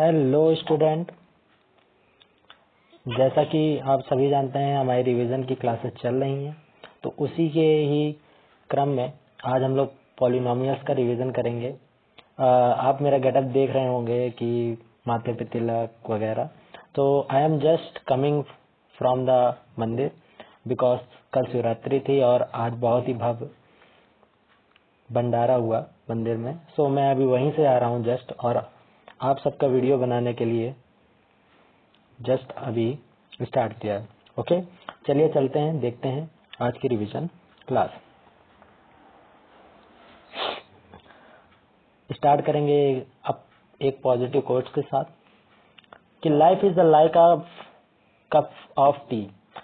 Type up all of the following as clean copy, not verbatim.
Hello student, जैसा कि आप सभी जानते हैं हमारी रिवीजन की क्लासेस चल रही हैं, तो उसी के ही क्रम में आज हम लोग पॉलिनोमियल्स का रिवीजन करेंगे। आप मेरा गेटअप देख रहे होंगे कि माथे पे तिलक वगैरह। तो I am just coming from the मंदिर बिकॉज कल शिवरात्रि थी और आज बहुत ही भव्य भंडारा हुआ मंदिर में। सो मैं अभी वहीं से आ रहा हूँ जस्ट, और आप सबका वीडियो बनाने के लिए जस्ट अभी स्टार्ट किया है। ओके, चलिए चलते हैं, देखते हैं आज की रिवीजन क्लास। स्टार्ट करेंगे अब एक पॉजिटिव कोट्स के साथ कि life is the like of cup of tea,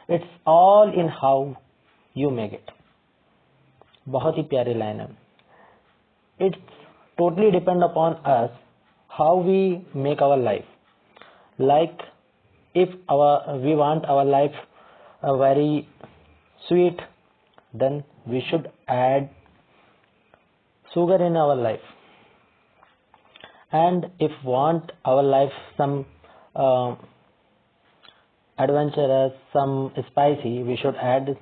it's all in how you make it. बहुत ही प्यारी लाइन है। It's totally depend upon us how we make our life. Like if we want our life very sweet, then we should add sugar in our life. And if want our life some adventurous, some spicy, we should add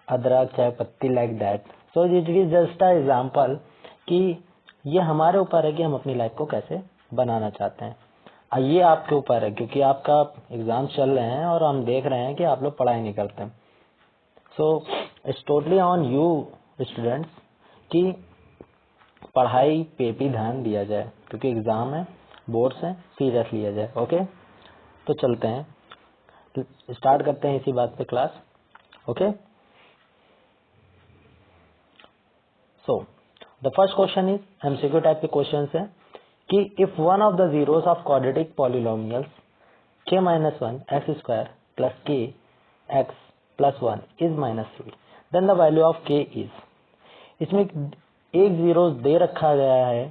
अदरक चाय पत्ती like that. So it is just a example कि ये हमारे ऊपर है कि हम अपनी लाइफ को कैसे बनाना चाहते हैं। ये आपके ऊपर है क्योंकि आपका एग्जाम चल रहे हैं और हम देख रहे हैं कि आप लोग पढ़ाई नहीं करते। So it's totally on you students कि पढ़ाई पे भी ध्यान दिया जाए क्योंकि एग्जाम है, बोर्ड्स हैं, सीरियस लिया जाए। ओके, तो चलते हैं, स्टार्ट करते हैं इसी बात पे class. Okay, so the first question is MCQ type के क्वेश्चन है कि if one of the zeros of quadratic polynomials k minus 1 x square plus k x plus 1 is minus 3, then the value of k is। इसमें एक zeros दे रखा गया है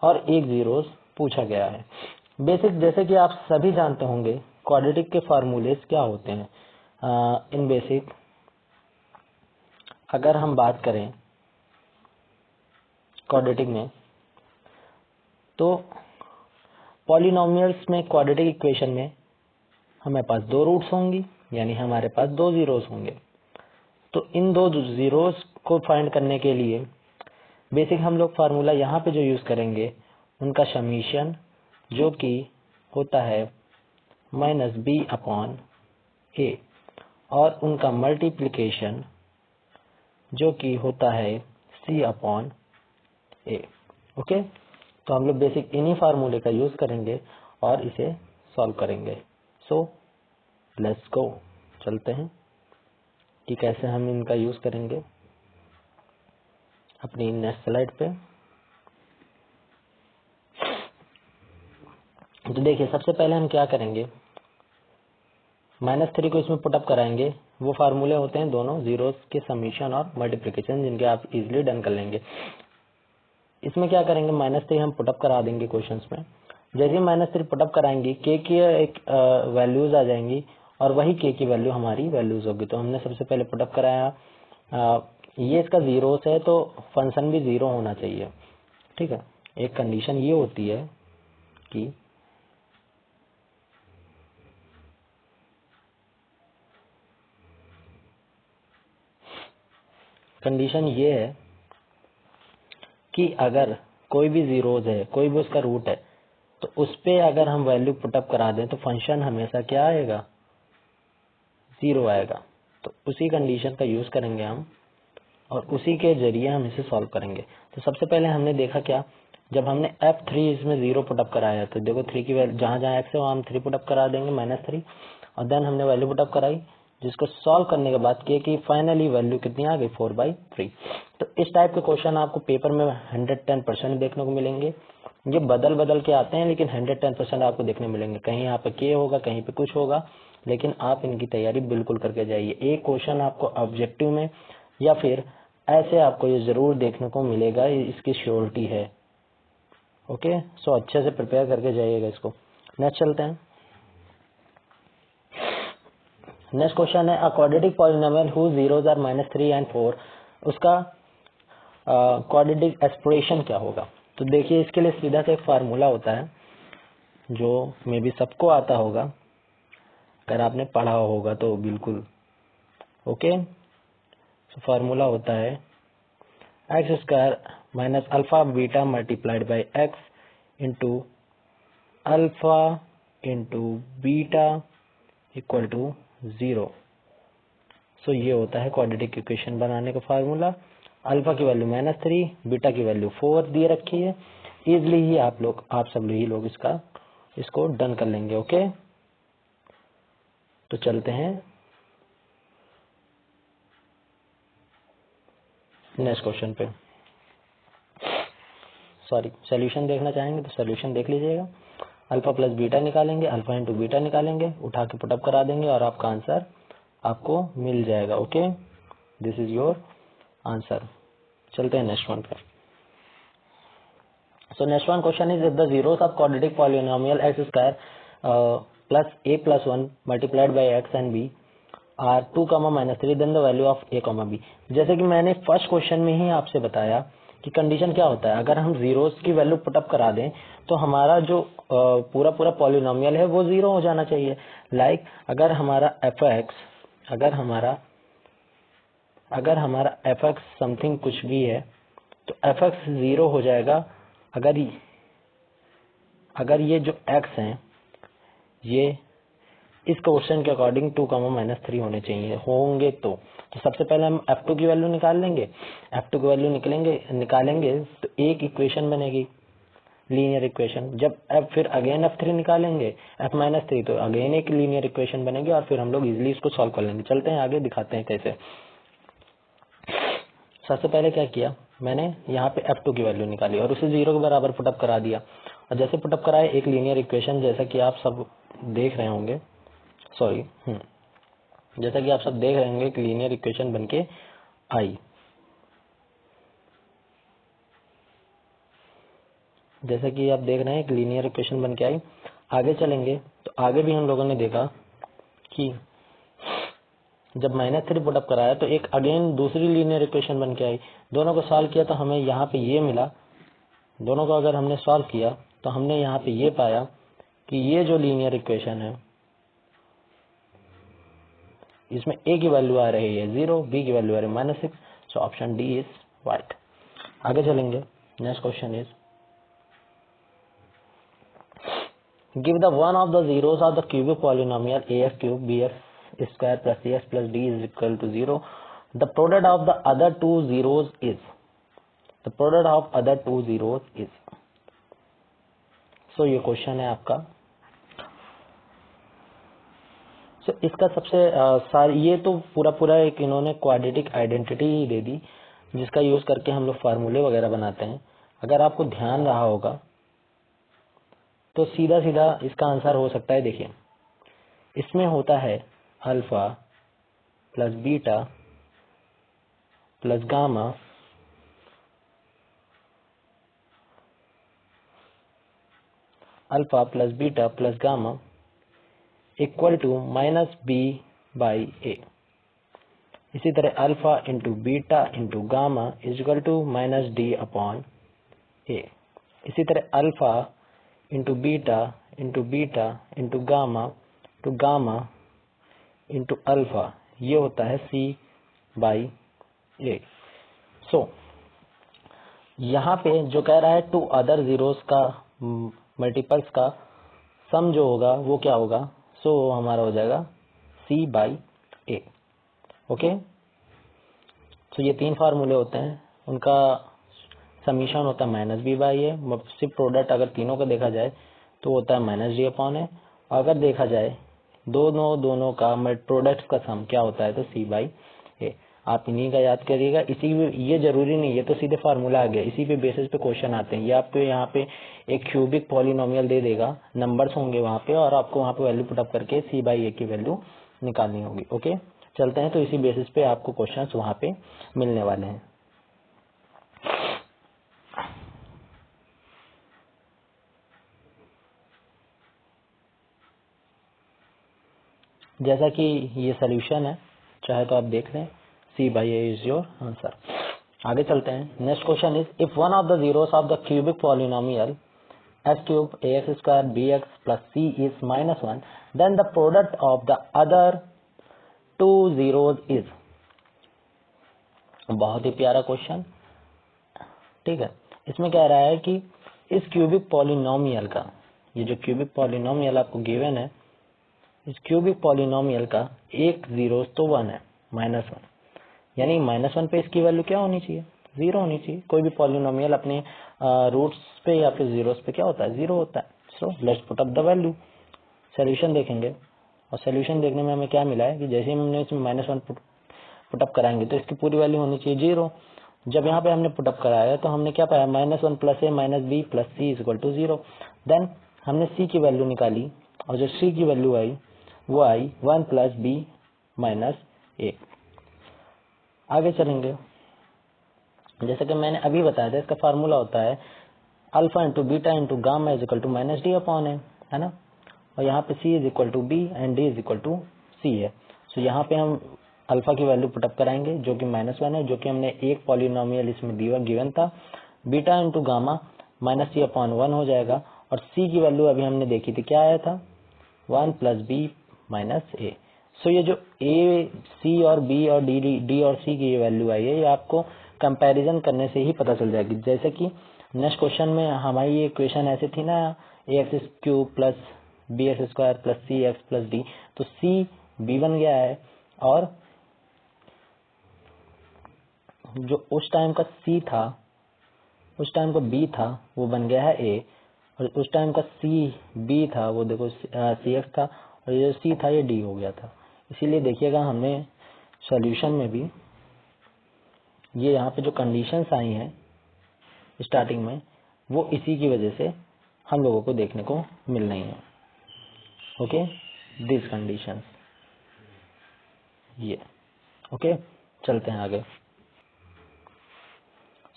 और एक जीरोस पूछा गया है। बेसिक जैसे कि आप सभी जानते होंगे क्वाड्रेटिक के फार्मूलेस क्या होते हैं। इन बेसिक अगर हम बात करें क्वाड्रेटिक में, तो पॉलिनोमियल्स में क्वाड्रेटिक इक्वेशन में हमारे पास दो रूट्स होंगी, यानी हमारे पास दो जीरोस होंगे। तो इन दो जीरोस को फाइंड करने के लिए बेसिक हम लोग फार्मूला यहाँ पे जो यूज करेंगे उनका समीशन, जो कि होता है माइनस बी अपॉन ए, और उनका मल्टीप्लिकेशन जो कि होता है सी अपॉन ए। ओके, तो हम लोग बेसिक इन्हीं फार्मूले का यूज करेंगे और इसे सॉल्व करेंगे। सो लेट्स गो, चलते हैं कि कैसे हम इनका यूज करेंगे अपनी नेक्स्ट स्लाइड पे। तो देखिए, सबसे पहले हम क्या करेंगे, -3 को इसमें पुटअप कराएंगे। वो फार्मूले होते हैं दोनों जीरोस के समीशन और मल्टीप्लिकेशन, जिनके आप इजिली डन कर लेंगे। इसमें क्या करेंगे, -3 हम पुटअप करा देंगे क्वेश्चंस में। जैसे ही -3 पुटअप कराएंगे के की एक वैल्यूज आ जाएंगी और वही के की वैल्यू हमारी वैल्यूज होगी। तो हमने सबसे पहले पुटअप कराया, ये इसका जीरोस है तो फंक्शन भी जीरो होना चाहिए। ठीक है, एक कंडीशन ये होती है कि कंडीशन ये है कि अगर कोई भी जीरोस है, कोई भी उसका रूट है, तो उस पे अगर हम वैल्यू पुटअप करा दें तो फंक्शन हमेशा क्या आएगा, जीरो आएगा। तो उसी कंडीशन का यूज करेंगे हम और उसी के जरिए हम इसे सॉल्व करेंगे। तो सबसे पहले हमने देखा क्या, जब हमने F3 इसमें 0 पुटअप कराया तो देखो 3 की वैल्यू जहां जहां x है वहां हम 3 पुटअप करा देंगे -3, और देन हमने वैल्यू पुटअप कराई, जिसको सॉल्व करने के बाद की फाइनली वैल्यू कितनी आ गई, 4/3। तो इस टाइप के क्वेश्चन आपको पेपर में 110% देखने को मिलेंगे। ये बदल बदल के आते हैं लेकिन 110% आपको देखने मिलेंगे। कहीं यहाँ पे के होगा, कहीं पे कुछ होगा, लेकिन आप इनकी तैयारी बिल्कुल करके जाइए। एक क्वेश्चन आपको ऑब्जेक्टिव में या फिर ऐसे आपको ये जरूर देखने को मिलेगा, इसकी श्योरिटी है। ओके, सो अच्छे से प्रिपेयर करके जाइएगा इसको। नेक्स्ट चलते हैं। नेक्स्ट क्वेश्चन है, a quadratic polynomial whose zeros are -3 and 4, उसका क्वाड्रेटिक एक्सप्रेशन क्या होगा। तो देखिए, इसके लिए सीधा से एक फार्मूला होता है जो मे बी सबको आता होगा, अगर आपने पढ़ा होगा तो बिल्कुल। ओके, तो फार्मूला होता है x square minus alpha beta multiplied by x into alpha into beta equal to 0। So ये होता है क्वाड्रेटिक इक्वेशन बनाने का फार्मूला। अल्फा की वैल्यू -3, बीटा की वैल्यू 4 दिए रखी है। इजली ही आप सब लोग इसको डन कर लेंगे। ओके, तो चलते हैं नेक्स्ट क्वेश्चन पे। सॉरी, सोल्यूशन देखना चाहेंगे तो सोल्यूशन देख लीजिएगा। अल्फा प्लस बीटा निकालेंगे, अल्फा इंटू बीटा निकालेंगे, उठा के पुटअप करा देंगे और आपका आंसर आपको मिल जाएगा। Okay, this is your answer. चलते हैं नेक्स्ट वन पे। So next one question is if the zeros of quadratic polynomial x square plus a plus 1 multiplied by x and b are 2, -3 then the value of a, b. जैसे कि मैंने first question में ही आपसे बताया कि condition क्या होता है, अगर हम जीरोस की वैल्यू पुटअप करा दें तो हमारा जो पूरा पॉलिनोमियल है वो 0 हो जाना चाहिए। लाइक अगर हमारा एफ एक्स समथिंग कुछ भी है तो एफ एक्स 0 हो जाएगा अगर ये जो एक्स हैं ये इस क्वेश्चन के अकॉर्डिंग 2, -3 होने चाहिए होंगे। तो सबसे पहले हम F2 की वैल्यू निकाल लेंगे। F2 की वैल्यू निकालेंगे तो एक इक्वेशन बनेगी, लीनियर इक्वेशन। जब फिर अगेन F3 निकालेंगे, F-3, तो अगेन एक लीनियर इक्वेशन बनेगी और फिर हम लोग इजिली इसको सॉल्व कर लेंगे। चलते हैं आगे, दिखाते हैं कैसे। सबसे पहले क्या किया मैंने, यहाँ पे F2 की वैल्यू निकाली और उसे 0 के बराबर पुटअप करा दिया। और जैसे पुटअप कराए एक लीनियर इक्वेशन, जैसा कि आप सब देख रहे होंगे, जैसा कि आप सब देख रहे होंगे, एक लीनियर इक्वेशन बनके आई। जैसा कि आप देख रहे हैं एक लीनियर इक्वेशन बनके आई। आगे चलेंगे तो आगे भी हम लोगों ने देखा कि जब -3 पुटअप कराया तो एक अगेन दूसरी लीनियर इक्वेशन बनके आई। दोनों को सॉल्व किया तो हमें यहाँ पे ये मिला। दोनों को अगर हमने सॉल्व किया तो हमने यहाँ पे ये पाया कि ये जो लीनियर इक्वेशन है इसमें a की वैल्यू आ रही है 0, b की वैल्यू आ रही है -6। So option D is right. आगे चलेंगे, next question is give the one of the zeros of the cubic polynomial ax³ bx square plus cx plus d is equal to 0। The product of the other two zeros is. सो ये question है आपका। सो इसका सबसे ये तो पूरा एक इन्होंने क्वाड्रेटिक आइडेंटिटी ही दे दी जिसका यूज करके हम लोग फार्मूले वगैरह बनाते हैं। अगर आपको ध्यान रहा होगा तो सीधा इसका आंसर हो सकता है। देखिए, इसमें होता है alpha plus beta plus gamma equal to -b/a। इसी तरह alpha into beta into gamma is equal to -d/a। इसी तरह alpha into beta into gamma into alpha, ये होता है c/a। सो यहाँ पे जो कह रहा है टू अदर जीरोस का मल्टीपल्स का सम जो होगा वो क्या होगा, सो हमारा हो जाएगा c/a। ओके, तो ये 3 फार्मूले होते हैं, उनका समीशन होता है -b/a। सिर्फ प्रोडक्ट अगर तीनों का देखा जाए तो होता है -d/a। अगर देखा जाए दोनों का प्रोडक्ट का सम क्या होता है तो c/a। आप इन्हीं का याद करिएगा। ये जरूरी नहीं, ये तो सीधे फार्मूला आ गया, इसी पे बेसिस पे क्वेश्चन आते हैं। ये आपको यहाँ पे एक क्यूबिक पॉलिनोमियल दे देगा, नंबर्स होंगे वहाँ पे और आपको वहाँ पे वैल्यू पुटअप करके c/a की वैल्यू निकालनी होगी। ओके, चलते हैं। तो इसी बेसिस पे आपको क्वेश्चंस वहाँ पे मिलने वाले हैं। जैसा कि ये सोल्यूशन है, चाहे तो आप देख लें, c/a इज योर आंसर। आगे चलते हैं। Next question is if one of the zeros of the cubic polynomial x cube ax square bx plus c is -1, then the product of the other two zeros is। बहुत ही प्यारा question, ठीक है। इसमें कह रहा है कि इस क्यूबिक पॉलिनोमियल का, ये जो क्यूबिक पॉलिनोमियल आपको गिवन है, इस क्यूबिक पॉलिनोमियल का एक जीरो तो 1 है, -1, यानी -1 पे इसकी वैल्यू क्या होनी चाहिए, 0 होनी चाहिए। कोई भी पॉलिनोमियल अपने रूट्स पे या फिर जीरोस पे क्या होता है, 0 होता है। So let's put up the value. Solution देखेंगे और सोल्यूशन देखने में हमें क्या मिला है कि जैसे ही हमने इसमें -1 पुटअप कराएंगे तो इसकी पूरी वैल्यू होनी चाहिए 0। जब यहाँ पे हमने पुटअप कराया तो हमने क्या पाया, -1 + a - b + c = 0। देन हमने c की वैल्यू निकाली और जो c की वैल्यू आई वो आई 1 + b - a। आगे चलेंगे, जैसे कि मैंने अभी बताया था, इसका फार्मूला होता है अल्फा × बीटा × गामा = -d/a, है ना। और यहाँ पे c = b and d = c है। सो यहाँ पे हम अल्फा की वैल्यू पुटअप कराएंगे जो कि -1 है, जो कि हमने एक पॉलिनोमियल इसमें गिवन था। बीटा × गामा -c/1 हो जाएगा और c की वैल्यू अभी हमने देखी थी, क्या आया था, 1 + b - a। सो ये जो a, c और b और d और c की ये वैल्यू आई है, ये आपको कंपैरिजन करने से ही पता चल जाएगी। जैसे कि नेक्स्ट क्वेश्चन में हमारी ये इक्वेशन ऐसे थी ना, ax³ + bx² + cx + d, तो c b बन गया है और जो उस टाइम का c था, उस टाइम का b था, वो बन गया है a, और उस टाइम का b था, वो देखो cx था, और ये जो c था ये d हो गया था। इसीलिए देखिएगा हमें सॉल्यूशन में भी ये यहाँ पे जो कंडीशंस आई हैं स्टार्टिंग में, वो इसी की वजह से हम लोगों को देखने को मिल रही हैं। ओके, दिस कंडीशंस, ये ओके। चलते हैं आगे।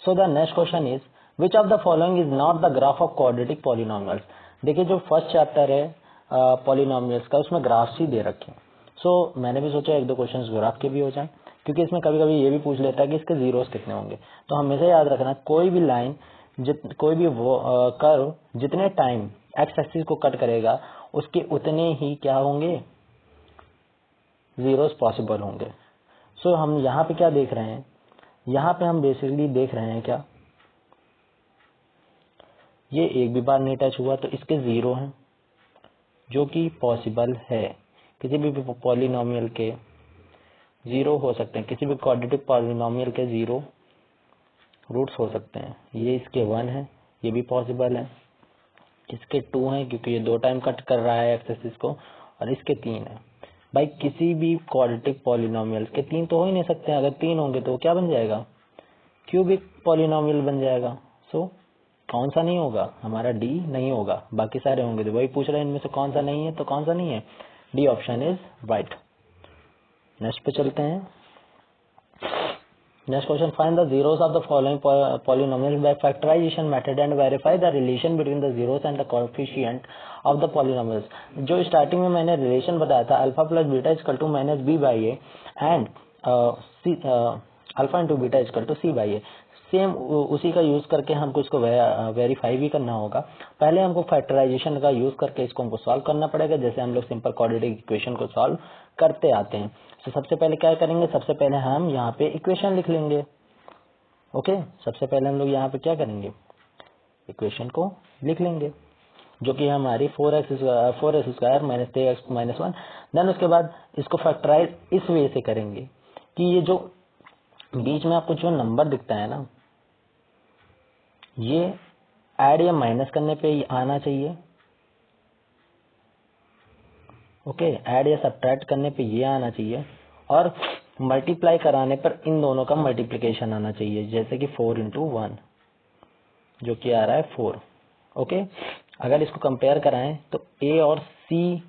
So the next question is which of the following is not the graph of quadratic polynomials. देखिए जो फर्स्ट चैप्टर है पॉलिनोमियल्स का, उसमें ग्राफ्स ही दे रखे हैं। सो मैंने भी सोचा एक दो क्वेश्चंस ग्राफ के भी हो जाएं, क्योंकि इसमें कभी कभी ये भी पूछ लेता है कि इसके जीरोस कितने होंगे। तो हमेशा याद रखना, कोई भी लाइन कोई भी कर्व जितने टाइम एक्स एक्सिस को कट करेगा उसके उतने ही क्या होंगे, जीरोस पॉसिबल होंगे। सो हम यहाँ पे क्या देख रहे हैं, यहाँ पे हम बेसिकली देख रहे हैं क्या, ये एक भी बार नहीं टच हुआ तो इसके जीरो हैं, जो कि पॉसिबल है। किसी भी पॉलिनोमियल के जीरो हो सकते हैं, किसी भी क्वाड्रेटिक पॉलिनोमियल के जीरो रूट्स हो सकते हैं। ये इसके 1 है, ये भी पॉसिबल है। इसके 2 हैं क्योंकि ये 2 टाइम कट कर रहा है एक्स एक्सिस को, और इसके 3 है। भाई किसी भी क्वाड्रेटिक पॉलिनोमियल के 3 तो हो ही नहीं सकते हैं। अगर 3 होंगे तो क्या बन जाएगा, क्यूबिक पॉलिनोमियल बन जाएगा। सो कौन सा नहीं होगा, हमारा डी नहीं होगा, बाकी सारे होंगे। तो वही पूछ रहे हैं इनमें से कौन सा नहीं है, तो कौन सा नहीं है, D option is right. Next पे चलते हैं। Next question, find the zeros of the following polynomials by factorisation method and verify the relation between the zeros and the coefficient of the polynomials. जो स्टार्टिंग में मैंने relation बताया था, alpha + beta = -b/a and alpha × beta = c/a, same उसी का use करके हमको इसको वेरीफाई भी करना होगा। पहले हमको फैक्टराइजेशन का यूज करके इसको हमको सॉल्व करना पड़ेगा, जैसे हम लोग सिंपल क्वाड्रेटिक इक्वेशन को सॉल्व करते आते हैं। तो सबसे पहले क्या करेंगे, सबसे पहले हम यहाँ पे इक्वेशन लिख लेंगे। ओके, सबसे पहले हम लोग यहाँ पे क्या करेंगे, इक्वेशन को लिख लेंगे, जो कि हमारी 4x² - 3x - 1। देन उसके बाद इसको फैक्टराइज इस वे से करेंगे कि ये जो बीच में आपको जो नंबर दिखता है ना, ये ऐड या माइनस करने पे आना चाहिए। ओके, ऐड या सब्ट्रैक्ट करने पे ये आना चाहिए, और मल्टीप्लाई कराने पर इन दोनों का मल्टीप्लिकेशन आना चाहिए, जैसे कि 4 × 1 जो कि आ रहा है 4। ओके, अगर इसको कंपेयर कराएं तो ए और सी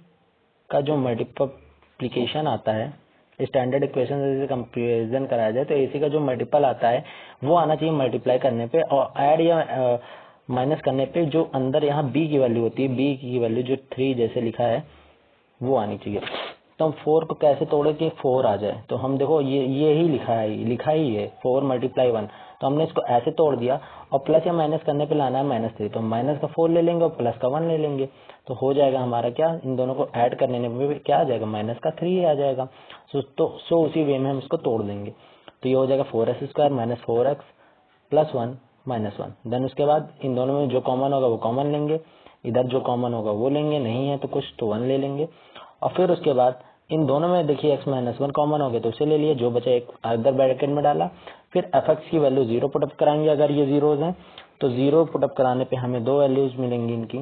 का जो मल्टीप्लिकेशन आता है, स्टैंडर्ड इक्वेशन से कंपेरिजन कराया जाए तो एसी का जो मल्टीपल आता है वो आना चाहिए मल्टीप्लाई करने पे, और ऐड या माइनस करने पे जो अंदर यहाँ बी की वैल्यू होती है, बी की वैल्यू जो 3 जैसे लिखा है वो आनी चाहिए। तो हम 4 को कैसे तोड़े कि 4 आ जाए, तो हम देखो ये ही लिखा ही है 4 × 1, तो हमने इसको ऐसे तोड़ दिया और प्लस या माइनस करने पे लाना है -3, तो माइनस का 4 ले लेंगे और प्लस का 1 ले लेंगे, तो हो जाएगा हमारा क्या, इन दोनों को ऐड करने में क्या आ जाएगा, माइनस का 3 आ जाएगा। सो उसी वे में हम इसको तोड़ देंगे, तो ये हो जाएगा 4s² minus 4x plus 1 minus 1। Then उसके बाद इन दोनों में जो कॉमन होगा वो कॉमन लेंगे, इधर जो कॉमन होगा वो लेंगे, नहीं है तो कुछ तो 1 ले लेंगे। और फिर उसके बाद इन दोनों में देखिए x माइनस 1 कॉमन हो गया तो उसे ले लिए, जो बचा एक अदर ब्रैकेट में डाला। फिर fx की वैल्यू 0 पुटअप कराएंगे, अगर ये जीरोज हैं तो 0 पुटअप कराने पे हमें दो वैल्यूज मिलेंगी इनकी,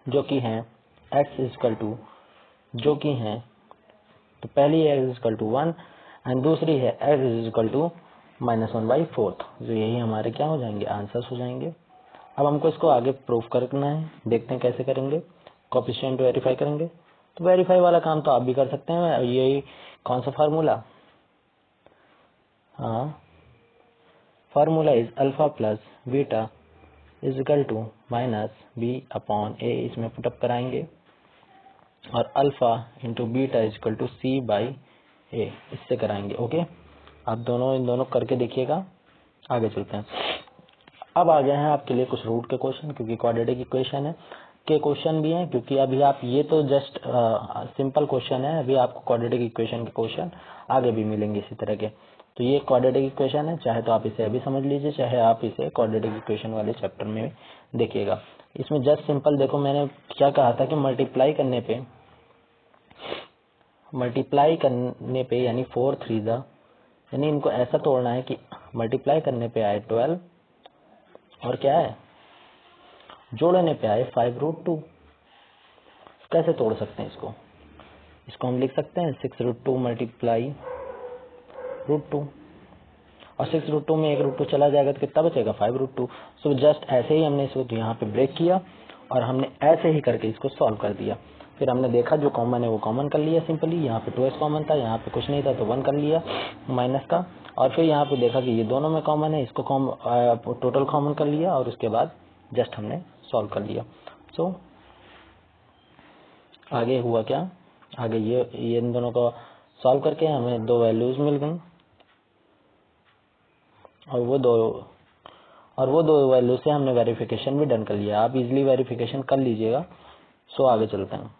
जो कि हैं x इजकल टू, जो कि हैं, तो पहली है x इजकल टू 1 एंड दूसरी है x इजकल टू -1/4। तो यही हमारे क्या हो जाएंगे, आंसर्स हो जाएंगे। अब हमको इसको आगे प्रूफ करना है, देखते हैं कैसे करेंगे। कोएफिशिएंट वेरीफाई करेंगे, तो वेरीफाई वाला काम तो आप भी कर सकते हैं। यही कौन सा फार्मूला, हाँ, formula is alpha plus beta equal to -b/a, इसमें पुटअप कराएंगे और alpha into beta equal to c/a, इससे कराएंगे। ओके, आप दोनों इन दोनों करके देखिएगा, आगे चलते हैं। अब आ गए हैं आपके लिए कुछ रूट के क्वेश्चन, क्योंकि क्वाड्रेटिक इक्वेशन है के क्वेश्चन भी हैं, क्योंकि अभी आप ये तो जस्ट सिंपल क्वेश्चन है, अभी आपको क्वाड्रेटिक इक्वेशन के क्वेश्चन आगे भी मिलेंगे इसी तरह के। तो ये क्वाड्रेटिक इक्वेशन है, चाहे तो आप इसे अभी समझ लीजिए, चाहे आप इसे क्वाड्रेटिक इक्वेशन वाले चैप्टर में देखिएगा। इसमें जस्ट सिंपल देखो, मैंने क्या कहा था कि मल्टीप्लाई करने पे यानी 4 3 यानी इनको ऐसा तोड़ना है कि मल्टीप्लाई करने पे आए 12 और क्या है, जोड़ने पे आए 5√2। कैसे तोड़ सकते हैं इसको हम लिख सकते हैं 6√2 मल्टीप्लाई √2, और 6√2 में 1√2 चला जाएगा तो कितना बचेगा, 5√2। सो जस्ट ऐसे ही हमने इसको यहाँ पे ब्रेक किया और हमने ऐसे ही करके इसको सॉल्व कर दिया। फिर हमने देखा जो कॉमन है वो कॉमन कर लिया सिंपली, यहाँ पे 2s कॉमन था, यहाँ पे कुछ नहीं था तो 1 कर लिया माइनस का, और फिर यहाँ पे देखा कि ये दोनों में कॉमन है, इसको टोटल कॉमन कर लिया और उसके बाद जस्ट हमने सॉल्व कर लिया। सो आगे हुआ क्या, आगे ये इन दोनों को सॉल्व करके हमें दो वैल्यूज मिल गई, और वो दो वैल्यू से हमने वेरिफिकेशन भी डन कर लिया। आप इजीली वेरिफिकेशन कर लीजिएगा। सो आगे चलते हैं।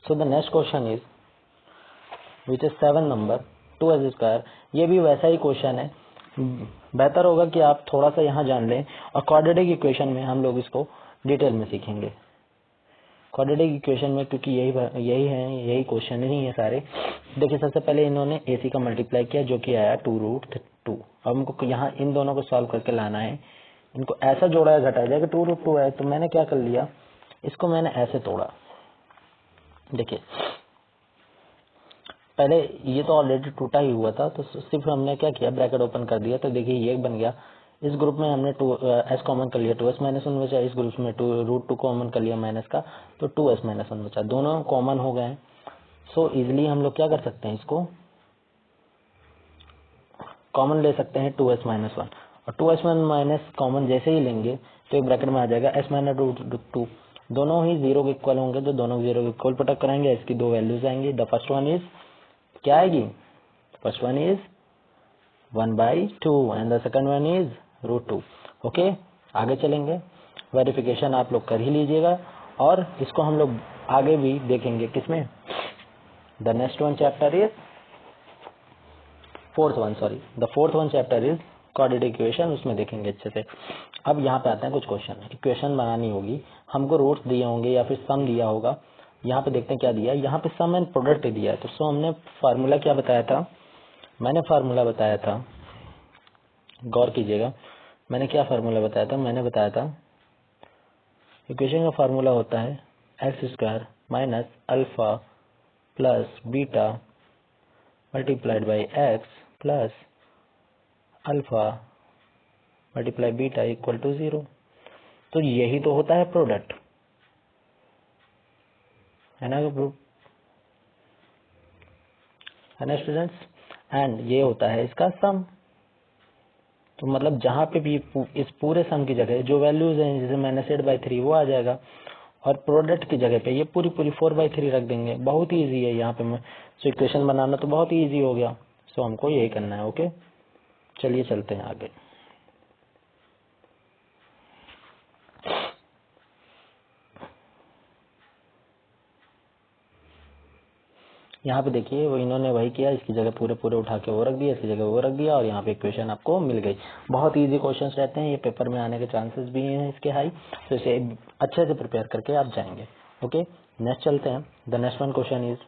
So the next question is which is 7 number 2s²। ये भी वैसा ही क्वेश्चन है, बेहतर होगा कि आप थोड़ा सा यहाँ जान लें, और क्वाड्रेटिक इक्वेशन में हम लोग इसको डिटेल में सीखेंगे। क्वाड्रेटिक इक्वेशन में क्योंकि यही क्वेश्चन ही है सारे। देखिए सबसे पहले इन्होंने AC का मल्टीप्लाई किया जो कि आया 2√2। अब हमको यहाँ इन दोनों को सॉल्व करके लाना है, इनको ऐसा जोड़ा या घटाया जाए कि 2√2 है। तो मैंने क्या कर लिया, इसको मैंने ऐसे तोड़ा। देखिए पहले ये तो ऑलरेडी टूटा ही हुआ था, तो सिर्फ हमने क्या किया, ब्रैकेट ओपन कर दिया। तो देखिए ये बन गया, इस ग्रुप में हमने s कॉमन कर लिया, 2s माइनस 1 बचा। इस ग्रुप में √2 कॉमन कर लिया माइनस का, तो 2s माइनस 1 बचा। दोनों कॉमन हो गए। सो इजिली हम लोग क्या कर सकते हैं, इसको कॉमन ले सकते हैं 2s माइनस 1, और 2s माइनस कॉमन जैसे ही लेंगे तो एक ब्रैकेट में आ जाएगा s माइनस √2। दोनों ही 0 के इक्वल होंगे, तो दोनों 0 के इक्वल पुटअप कराएंगे, इसकी दो वैल्यूज आएंगी। द फर्स्ट वन इज क्या आएगी, first one is 1/2 and the second one is √2। Okay, आगे चलेंगे। वेरिफिकेशन आप लोग कर ही लीजिएगा, और इसको हम लोग आगे भी देखेंगे किसमें, the next one chapter is the fourth one chapter is quadratic equation, उसमें देखेंगे अच्छे से। अब यहाँ पे आते हैं कुछ क्वेश्चन। इक्वेशन बनानी होगी, हमको रूट्स दिए होंगे या फिर सम दिया होगा। यहाँ पे देखते हैं क्या दिया है, यहाँ पे सम एंड प्रोडक्ट दिया है। तो सो हमने फार्मूला क्या बताया था, मैंने फार्मूला बताया था, गौर कीजिएगा, मैंने क्या फार्मूला बताया था, मैंने बताया था इक्वेशन का फार्मूला होता है x² minus alpha plus beta multiplied by x plus alpha multiply beta equal to 0। तो यही तो होता है प्रोडक्ट, है ना स्टूडेंट्स, एंड ये होता है इसका सम। तो मतलब जहां पे भी इस पूरे सम की जगह जो वैल्यूज हैं, जैसे -8/3 वो आ जाएगा, और प्रोडक्ट की जगह पे ये पूरी 4/3 रख देंगे। बहुत ही ईजी है यहाँ पे। सो इक्वेशन बनाना तो बहुत ही ईजी हो गया। सो हमको यही करना है। ओके, चलिए चलते हैं आगे। यहाँ पे देखिए वो इन्होंने वही किया, इसकी जगह पूरे पूरे उठा के वो रख दिया, इसकी जगह वो रख दिया, और यहाँ पे इक्वेशन आपको मिल गई। बहुत इजी क्वेश्चंस रहते हैं, ये पेपर में आने के चांसेस भी हैं इसके हाई, तो इसे अच्छे से प्रिपेयर करके आप जाएंगे। ओके, नेक्स्ट चलते हैं। The next one question is,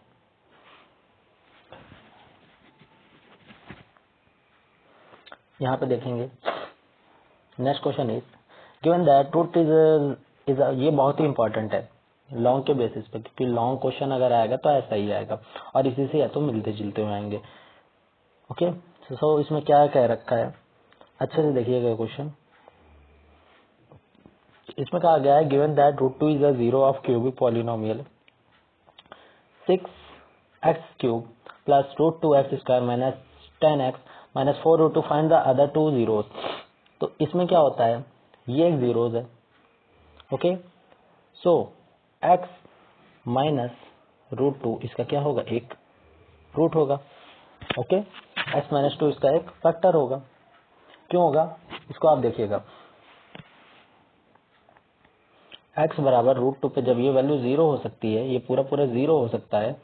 यहाँ पे देखेंगे next question is given that truth is ये बहुत ही इंपॉर्टेंट है लॉन्ग के बेसिस पे, क्योंकि लॉन्ग क्वेश्चन अगर आएगा तो ऐसा ही आएगा और इसी से या तो मिलते जुलते हुए आएंगे। ओके, सो इसमें क्या कह रखा है, अच्छे से देखिएगा क्वेश्चन। इसमें कहा गया है given that root 2 is a zero of cubic polynomial 6x³ plus root 2x² minus 10x minus 4 root 2 find the other two zeros. तो इसमें क्या होता है, ये एक जीरोस है। Okay, so x minus root 2 इसका क्या होगा, एक रूट होगा। ओके, x माइनस 2 इसका एक फैक्टर होगा। क्यों होगा, इसको आप देखिएगा। x बराबर रूट 2 पे जब ये वैल्यू जीरो हो सकती है, ये पूरा पूरा जीरो हो सकता है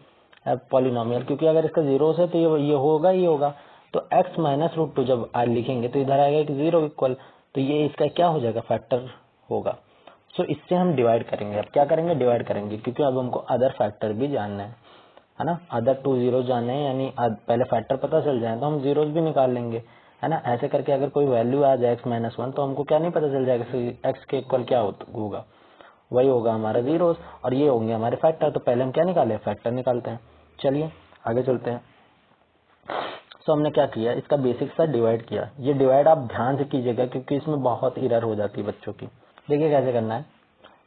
पॉलिनोमियल, क्योंकि अगर इसका जीरो है तो ये होगा ही होगा। तो x माइनस रूट 2 जब आज लिखेंगे तो इधर आएगा कि जीरो इक्वल, तो ये इसका क्या हो जाएगा, फैक्टर होगा। सो इससे हम डिवाइड करेंगे। अब क्या करेंगे, डिवाइड करेंगे, क्योंकि अब हमको अदर फैक्टर भी जानना है ना, अदर टू जीरो जानने हैं, यानी पहले फैक्टर पता चल जाए तो हम जीरोस भी निकाल लेंगे, है ना। ऐसे करके अगर कोई वैल्यू आ जाए x माइनस 1 तो हमको क्या नहीं पता चल जाएगा x के इक्वल क्या होगा, वही होगा हमारा जीरोस, और ये होंगे हमारे फैक्टर। तो पहले हम क्या निकाले, फैक्टर निकालते हैं। चलिए आगे चलते हैं। सो हमने क्या किया, इसका बेसिक सा डिवाइड किया। ये डिवाइड आप ध्यान से कीजिएगा, क्योंकि इसमें बहुत एरर हो जाती है बच्चों की। देखिए कैसे करना है।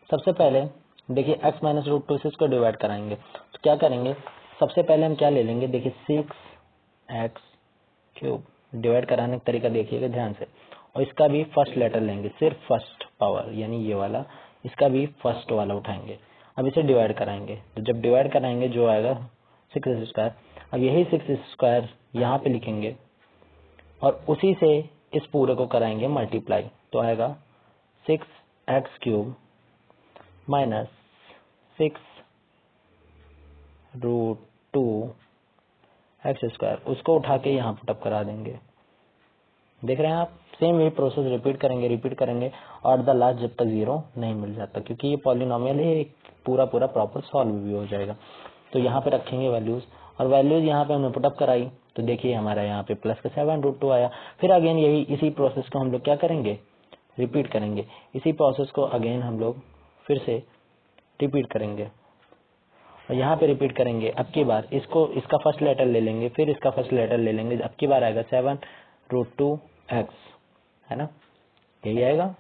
सबसे पहले देखिए x माइनस रूट 2 से इसको डिवाइड कराएंगे, तो क्या करेंगे, सबसे पहले हम क्या ले लेंगे, देखिए 6x³ डिवाइड कराने का तरीका देखिएगा ध्यान से, और इसका भी फर्स्ट लेटर लेंगे, सिर्फ फर्स्ट पावर यानी ये वाला, इसका भी फर्स्ट वाला उठाएंगे। अब इसे डिवाइड कराएंगे, तो जब डिवाइड कराएंगे जो आएगा 6x²। अब यही 6x² यहाँ पे लिखेंगे और उसी से इस पूरे को कराएंगे मल्टीप्लाई, तो आएगा 6x³ माइनस 6 रूट 2x², उसको उठा के यहाँ पुटअप करा देंगे। देख रहे हैं आप, सेम यही प्रोसेस रिपीट करेंगे और द लास्ट जब तक जीरो नहीं मिल जाता, क्योंकि ये पॉलिनोमियल है, पूरा प्रॉपर सॉल्व भी हो जाएगा। तो यहाँ पे रखेंगे वैल्यूज, और वैल्यूज यहाँ पे हमने पुटअप कराई, तो देखिए हमारा यहाँ पे प्लस का 7 रूट 2 आया। फिर अगेन यही इसी प्रोसेस को हम लोग क्या करेंगे, रिपीट करेंगे। इसी प्रोसेस को अगेन हम लोग फिर से रिपीट करेंगे और यहाँ पे रिपीट करेंगे। अब की बार इसका फर्स्ट लेटर ले लेंगे, फिर इसका फर्स्ट लेटर ले लेंगे। अब की बार आएगा 7 रूट 2x, है ना, यही आएगा।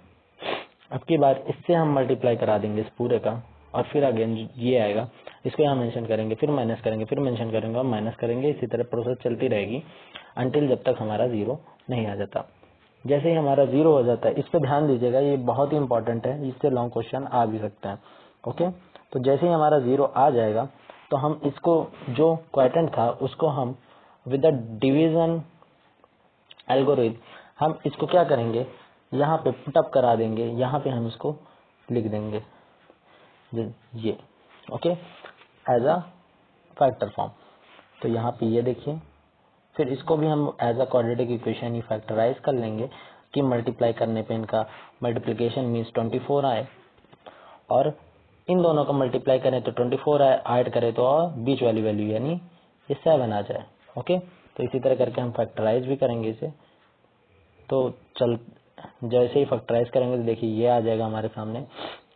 अब की बार इससे हम मल्टीप्लाई करा देंगे इस पूरे का, और फिर अगेन ये आएगा, इसको यहाँ मेंशन करेंगे, फिर माइनस करेंगे, फिर मेंशन करेंगे और माइनस करेंगे। इसी तरह प्रोसेस चलती रहेगी अंटिल जब तक हमारा जीरो नहीं आ जाता। जैसे ही हमारा जीरो हो जाता है, इस पे ध्यान दीजिएगा, ये बहुत ही इंपॉर्टेंट है, इससे लॉन्ग क्वेश्चन आ भी सकता है। ओके, तो जैसे ही हमारा जीरो आ जाएगा तो हम इसको जो क्वाड्रेंट था उसको हम विद द डिवीजन एल्गोरिथम हम इसको क्या करेंगे, यहाँ पे पुटअप करा देंगे, यहाँ पे हम इसको लिख देंगे ये, okay, as a factor form. तो यहाँ पे ये देखिए, फिर इसको भी हम एज अ क्वाड्रेटिक इक्वेशन ही फैक्टराइज कर लेंगे कि मल्टीप्लाई करने पे इनका मल्टीप्लिकेशन मीन्स 24 आए, और इन दोनों का मल्टीप्लाई करें तो 24 आए, ऐड करें तो और बीच वाली वैल्यू यानी ये 7 आ जाए। ओके, तो इसी तरह करके हम फैक्टराइज भी करेंगे इसे। तो जैसे ही फैक्टराइज करेंगे तो देखिए ये आ जाएगा हमारे सामने।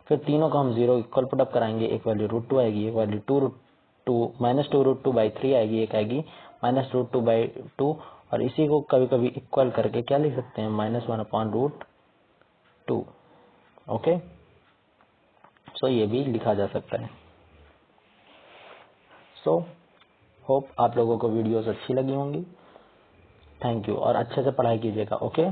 फिर तीनों को हम जीरो इक्वल पुटअप कराएंगे, एक वैल्यू रूट 2 आएगी, एक वैल्यू माइनस 2 रूट 2 बाई 3 आएगी, एक आएगी माइनस रूट 2 बाई 2, और इसी को कभी कभी इक्वल करके क्या लिख सकते हैं, -1/√2। ओके, सो ये भी लिखा जा सकता है। सो होप आप लोगों को वीडियोस अच्छी लगी होंगी। थैंक यू, और अच्छे से पढ़ाई कीजिएगा। ओके।